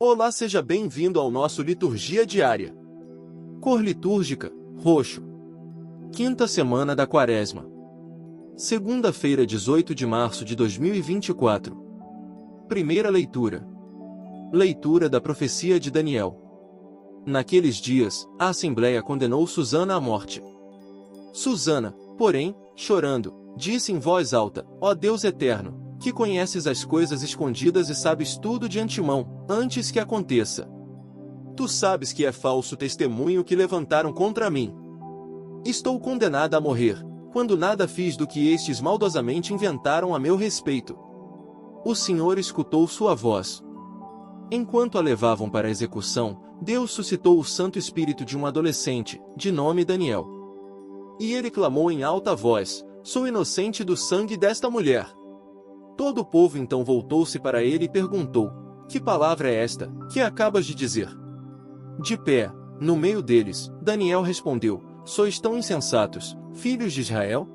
Olá, seja bem-vindo ao nosso Liturgia Diária. Cor litúrgica, roxo. Quinta semana da Quaresma. Segunda-feira, 18 de março de 2024. Primeira leitura. Leitura da profecia de Daniel. Naqueles dias, a Assembleia condenou Susana à morte. Susana, porém, chorando, disse em voz alta: Ó Deus eterno, que conheces as coisas escondidas e sabes tudo de antemão, antes que aconteça. Tu sabes que é falso testemunho que levantaram contra mim. Estou condenada a morrer, quando nada fiz do que estes maldosamente inventaram a meu respeito. O Senhor escutou sua voz. Enquanto a levavam para a execução, Deus suscitou o Santo Espírito de um adolescente, de nome Daniel. E ele clamou em alta voz: Sou inocente do sangue desta mulher. Todo o povo então voltou-se para ele e perguntou: Que palavra é esta, que acabas de dizer? De pé, no meio deles, Daniel respondeu: Sois tão insensatos, filhos de Israel?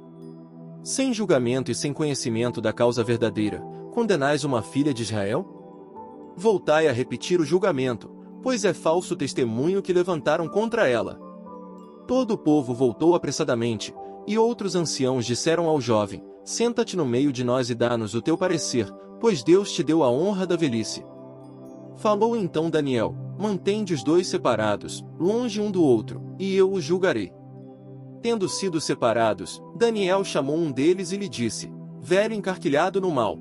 Sem julgamento e sem conhecimento da causa verdadeira, condenais uma filha de Israel? Voltai a repetir o julgamento, pois é falso testemunho que levantaram contra ela. Todo o povo voltou apressadamente, e outros anciãos disseram ao jovem: Senta-te no meio de nós e dá-nos o teu parecer, pois Deus te deu a honra da velhice. Falou então Daniel: Mantende os dois separados, longe um do outro, e eu os julgarei. Tendo sido separados, Daniel chamou um deles e lhe disse: Velho encarquilhado no mal.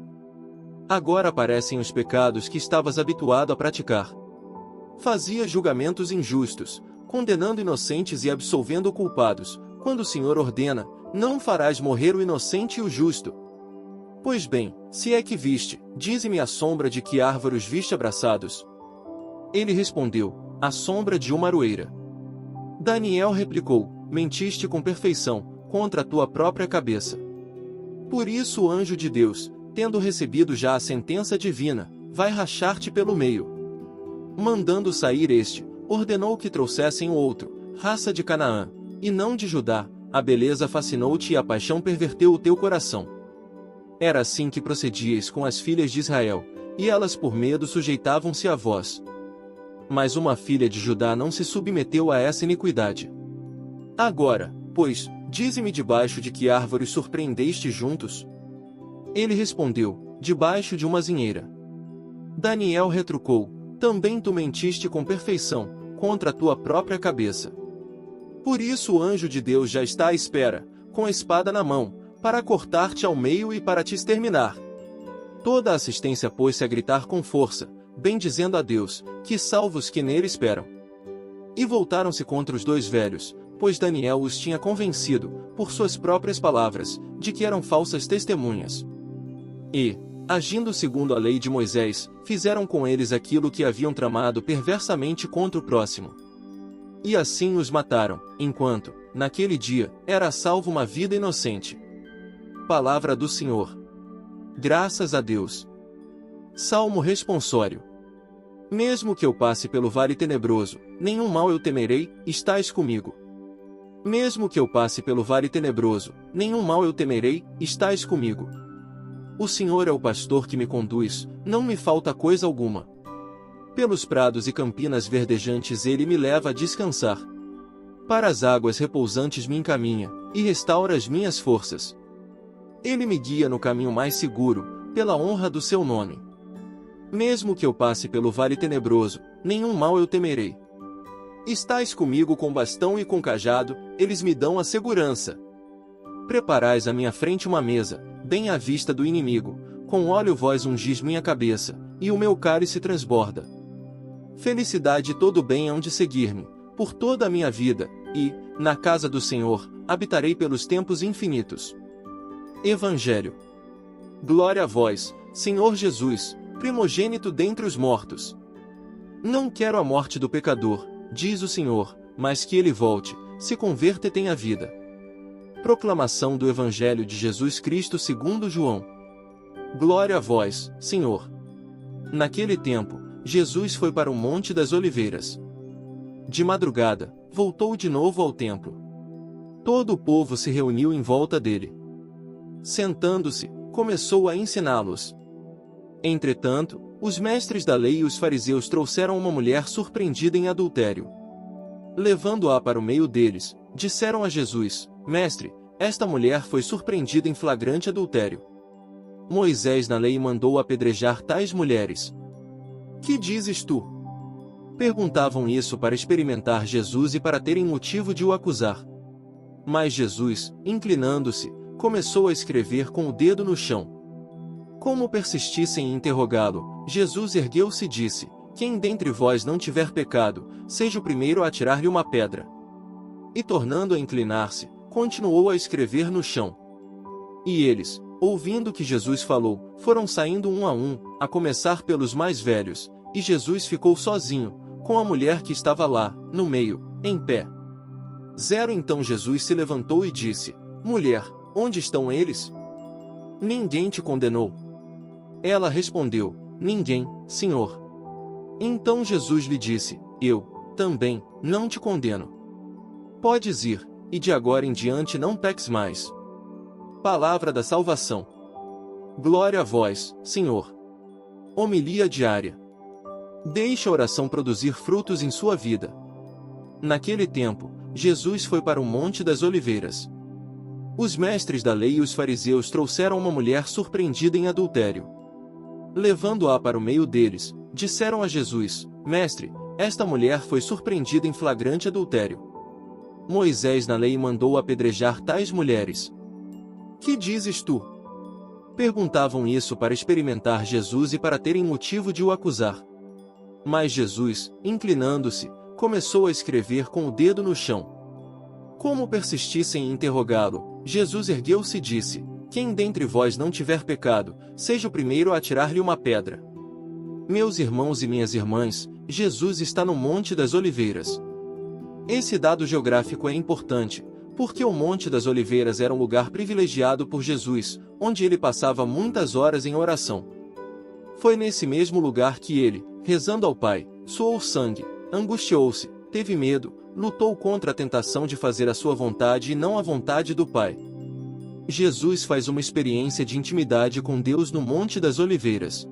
Agora aparecem os pecados que estavas habituado a praticar. Fazia julgamentos injustos, condenando inocentes e absolvendo culpados. Quando o Senhor ordena, não farás morrer o inocente e o justo. Pois bem, se é que viste, dize-me a sombra de que árvore os viste abraçados? Ele respondeu: A sombra de uma aroeira. Daniel replicou: Mentiste com perfeição, contra a tua própria cabeça. Por isso o anjo de Deus, tendo recebido já a sentença divina, vai rachar-te pelo meio. Mandando sair este, ordenou que trouxessem o outro, raça de Canaã, e não de Judá. A beleza fascinou-te e a paixão perverteu o teu coração. Era assim que procedíeis com as filhas de Israel, e elas por medo sujeitavam-se a vós. Mas uma filha de Judá não se submeteu a essa iniquidade. Agora, pois, dize-me debaixo de que árvore surpreendeste juntos? Ele respondeu: Debaixo de uma azinheira. Daniel retrucou: Também tu mentiste com perfeição, contra a tua própria cabeça. Por isso o anjo de Deus já está à espera, com a espada na mão, para cortar-te ao meio e para te exterminar. Toda a assistência pôs-se a gritar com força, bendizendo a Deus, que salva os que nele esperam. E voltaram-se contra os dois velhos, pois Daniel os tinha convencido, por suas próprias palavras, de que eram falsas testemunhas. E, agindo segundo a lei de Moisés, fizeram com eles aquilo que haviam tramado perversamente contra o próximo. E assim os mataram, enquanto, naquele dia, era salvo uma vida inocente. Palavra do Senhor. Graças a Deus. Salmo responsório. Mesmo que eu passe pelo vale tenebroso, nenhum mal eu temerei, estais comigo. Mesmo que eu passe pelo vale tenebroso, nenhum mal eu temerei, estais comigo. O Senhor é o pastor que me conduz, não me falta coisa alguma. Pelos prados e campinas verdejantes ele me leva a descansar. Para as águas repousantes me encaminha, e restaura as minhas forças. Ele me guia no caminho mais seguro, pela honra do seu nome. Mesmo que eu passe pelo vale tenebroso, nenhum mal eu temerei. Estais comigo com bastão e com cajado, eles me dão a segurança. Preparais à minha frente uma mesa, bem à vista do inimigo, com óleo vós ungis minha cabeça, e o meu cálice transborda. Felicidade e todo bem hão de seguir-me, por toda a minha vida, e, na casa do Senhor, habitarei pelos tempos infinitos. Evangelho. Glória a vós, Senhor Jesus, primogênito dentre os mortos. Não quero a morte do pecador, diz o Senhor, mas que ele volte, se converta e tenha vida. Proclamação do Evangelho de Jesus Cristo segundo João. Glória a vós, Senhor. Naquele tempo, Jesus foi para o Monte das Oliveiras. De madrugada, voltou de novo ao templo. Todo o povo se reuniu em volta dele. Sentando-se, começou a ensiná-los. Entretanto, Os mestres da lei e os fariseus trouxeram uma mulher surpreendida em adultério. Levando-a para o meio deles, disseram a Jesus: Mestre, esta mulher foi surpreendida em flagrante adultério. Moisés na lei mandou apedrejar tais mulheres. Que dizes tu? Perguntavam isso para experimentar Jesus e para terem motivo de o acusar. Mas Jesus, inclinando-se, começou a escrever com o dedo no chão. Como persistissem em interrogá-lo, Jesus ergueu-se e disse: Quem dentre vós não tiver pecado, seja o primeiro a atirar-lhe uma pedra. E tornando a inclinar-se, continuou a escrever no chão. E eles, ouvindo o que Jesus falou, foram saindo um, a começar pelos mais velhos, e Jesus ficou sozinho, com a mulher que estava lá, no meio, em pé. Então Jesus se levantou e disse: Mulher, onde estão eles? Ninguém te condenou? Ela respondeu: Ninguém, Senhor. Então Jesus lhe disse: Eu, também, não te condeno. Podes ir, e de agora em diante não peques mais. Palavra da salvação. Glória a vós, Senhor. Homilia diária. Deixe a oração produzir frutos em sua vida. Naquele tempo, Jesus foi para o Monte das Oliveiras. Os mestres da lei e os fariseus trouxeram uma mulher surpreendida em adultério. Levando-a para o meio deles, disseram a Jesus: Mestre, esta mulher foi surpreendida em flagrante adultério. Moisés na lei mandou apedrejar tais mulheres. Que dizes tu? Perguntavam isso para experimentar Jesus e para terem motivo de o acusar. Mas Jesus, inclinando-se, começou a escrever com o dedo no chão. Como persistissem em interrogá-lo, Jesus ergueu-se e disse: Quem dentre vós não tiver pecado, seja o primeiro a atirar-lhe uma pedra. Meus irmãos e minhas irmãs, Jesus está no Monte das Oliveiras. Esse dado geográfico é importante, porque o Monte das Oliveiras era um lugar privilegiado por Jesus, onde ele passava muitas horas em oração. Foi nesse mesmo lugar que ele, rezando ao Pai, suou sangue, angustiou-se, teve medo, lutou contra a tentação de fazer a sua vontade e não a vontade do Pai. Jesus faz uma experiência de intimidade com Deus no Monte das Oliveiras.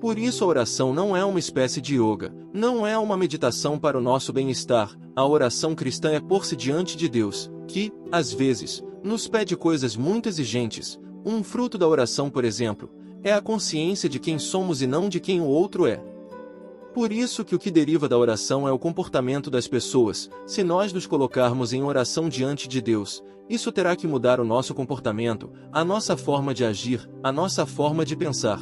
Por isso a oração não é uma espécie de yoga, não é uma meditação para o nosso bem-estar. A oração cristã é pôr-se diante de Deus, que, às vezes, nos pede coisas muito exigentes. Um fruto da oração, por exemplo, é a consciência de quem somos e não de quem o outro é. Por isso que o que deriva da oração é o comportamento das pessoas. Se nós nos colocarmos em oração diante de Deus, isso terá que mudar o nosso comportamento, a nossa forma de agir, a nossa forma de pensar.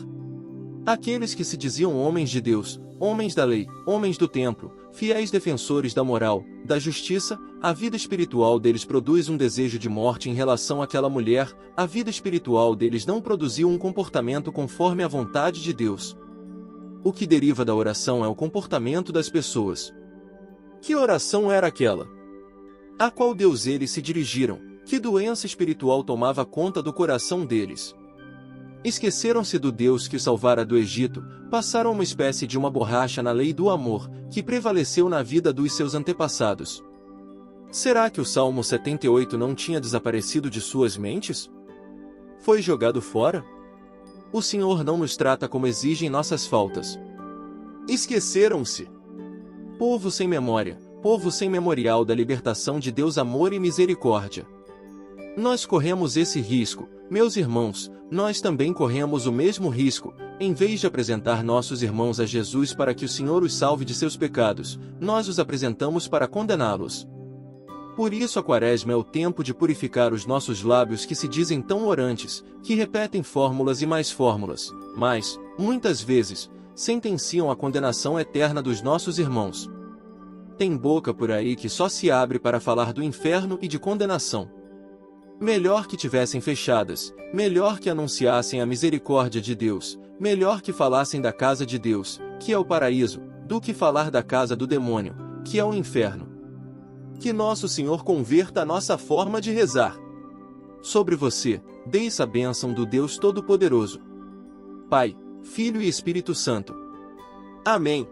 Aqueles que se diziam homens de Deus, homens da lei, homens do templo, fiéis defensores da moral, da justiça, a vida espiritual deles produz um desejo de morte em relação àquela mulher, a vida espiritual deles não produziu um comportamento conforme a vontade de Deus. O que deriva da oração é o comportamento das pessoas. Que oração era aquela? A qual Deus eles se dirigiram? Que doença espiritual tomava conta do coração deles? Esqueceram-se do Deus que os salvara do Egito, passaram uma espécie de uma borracha na lei do amor, que prevaleceu na vida dos seus antepassados. Será que o Salmo 78 não tinha desaparecido de suas mentes? Foi jogado fora? O Senhor não nos trata como exigem nossas faltas. Esqueceram-se. Povo sem memória, povo sem memorial da libertação de Deus, amor e misericórdia. Nós corremos esse risco, meus irmãos, nós também corremos o mesmo risco. Em vez de apresentar nossos irmãos a Jesus para que o Senhor os salve de seus pecados, nós os apresentamos para condená-los. Por isso a Quaresma é o tempo de purificar os nossos lábios que se dizem tão orantes, que repetem fórmulas e mais fórmulas, mas, muitas vezes, sentenciam a condenação eterna dos nossos irmãos. Tem boca por aí que só se abre para falar do inferno e de condenação. Melhor que tivessem fechadas, melhor que anunciassem a misericórdia de Deus, melhor que falassem da casa de Deus, que é o paraíso, do que falar da casa do demônio, que é o inferno. Que nosso Senhor converta a nossa forma de rezar. Sobre você, desça a bênção do Deus Todo-Poderoso. Pai, Filho e Espírito Santo. Amém.